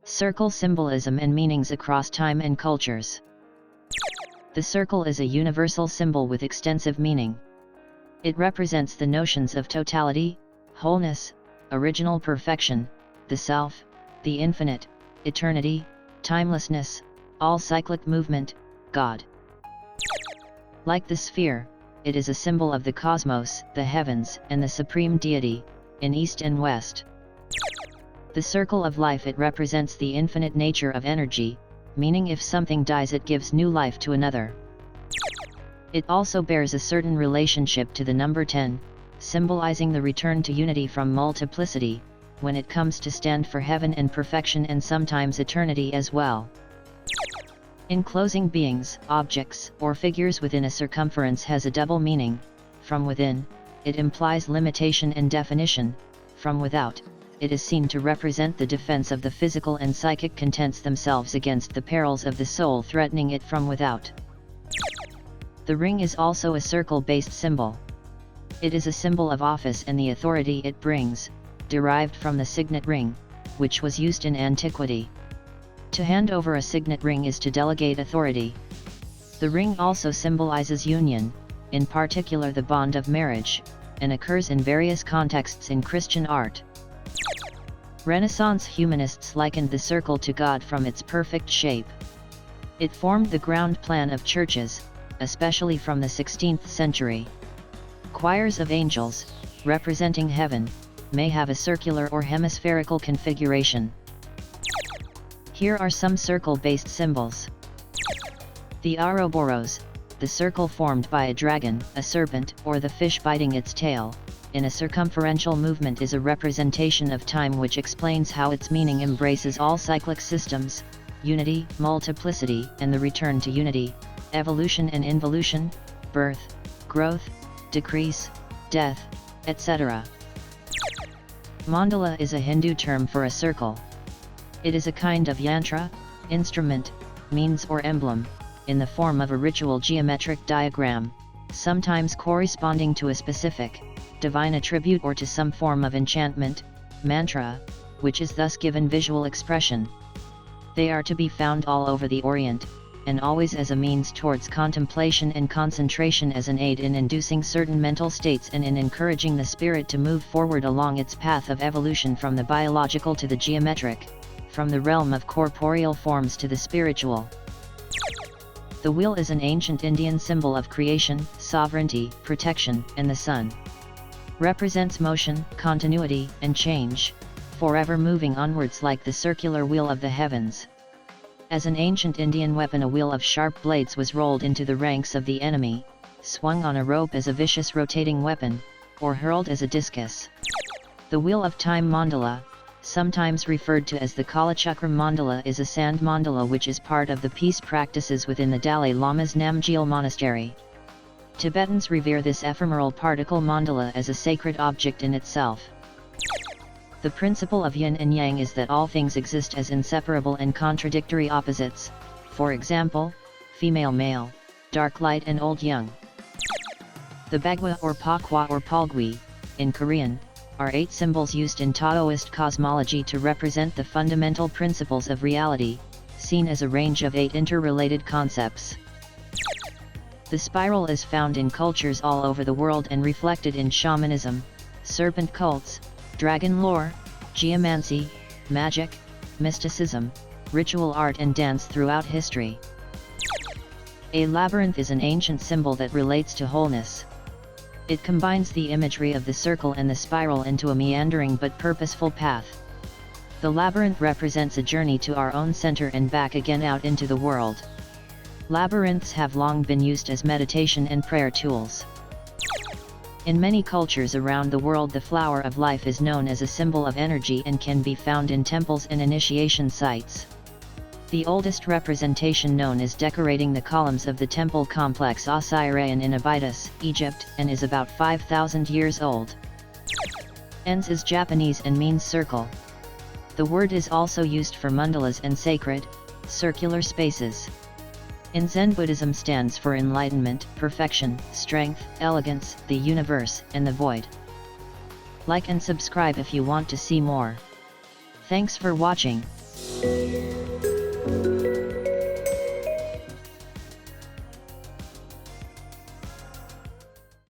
Circle symbolism and meanings across time and cultures. The circle is a universal symbol with extensive meaning. It represents the notions of totality, wholeness, original perfection, the self, the infinite, eternity, timelessness, all cyclic movement, God. Like the sphere, it is a symbol of the cosmos, the heavens, and the supreme deity, in East and West. The circle of life, it represents the infinite nature of energy, meaning if something dies it gives new life to another. It also bears a certain relationship to the number 10, symbolizing the return to unity from multiplicity, when it comes to stand for heaven and perfection and sometimes eternity as well. Enclosing beings, objects, or figures within a circumference has a double meaning. From within, it implies limitation and definition. From without, it is seen to represent the defense of the physical and psychic contents themselves against the perils of the soul threatening it from without. The ring is also a circle-based symbol. It is a symbol of office and the authority it brings, derived from the signet ring, which was used in antiquity. To hand over a signet ring is to delegate authority. The ring also symbolizes union, in particular the bond of marriage, and occurs in various contexts in Christian art. Renaissance humanists likened the circle to God from its perfect shape. It formed the ground plan of churches, especially from the 16th century. Choirs of angels, representing heaven, may have a circular or hemispherical configuration. Here are some circle-based symbols. The Ouroboros, the circle formed by a dragon, a serpent, or the fish biting its tail, in a circumferential movement, is a representation of time which explains how its meaning embraces all cyclic systems, unity, multiplicity, and the return to unity, evolution and involution, birth, growth, decrease, death, etc. Mandala is a Hindu term for a circle. It is a kind of yantra, instrument, means or emblem, in the form of a ritual geometric diagram, sometimes corresponding to a specific, divine attribute or to some form of enchantment, mantra, which is thus given visual expression. They are to be found all over the Orient, and always as a means towards contemplation and concentration, as an aid in inducing certain mental states and in encouraging the spirit to move forward along its path of evolution from the biological to the geometric, from the realm of corporeal forms to the spiritual. The wheel is an ancient Indian symbol of creation, sovereignty, protection, and the sun. Represents motion, continuity, and change, forever moving onwards like the circular wheel of the heavens. As an ancient Indian weapon, a wheel of sharp blades was rolled into the ranks of the enemy, swung on a rope as a vicious rotating weapon, or hurled as a discus. The wheel of time mandala, sometimes referred to as the Kalachakram mandala, is a sand mandala which is part of the peace practices within the Dalai Lama's Namgyal monastery. Tibetans revere this ephemeral particle mandala as a sacred object in itself. The principle of Yin and Yang is that all things exist as inseparable and contradictory opposites, for example, female-male, dark light and old young. The Bagua or Pa Kua or Palgwae, in Korean, are 8 symbols used in Taoist cosmology to represent the fundamental principles of reality, seen as a range of 8 interrelated concepts. The spiral is found in cultures all over the world and reflected in shamanism, serpent cults, dragon lore, geomancy, magic, mysticism, ritual art and dance throughout history. A labyrinth is an ancient symbol that relates to wholeness. It combines the imagery of the circle and the spiral into a meandering but purposeful path. The labyrinth represents a journey to our own center and back again out into the world. Labyrinths have long been used as meditation and prayer tools. In many cultures around the world, the flower of life is known as a symbol of energy and can be found in temples and initiation sites. The oldest representation known is decorating the columns of the temple complex Osirian in Abydos, Egypt, and is about 5,000 years old. Ens is Japanese and means circle. The word is also used for mandalas and sacred, circular spaces. In Zen Buddhism stands for enlightenment, perfection, strength, elegance, the universe, and the void. Like and subscribe if you want to see more. Thanks for watching. you.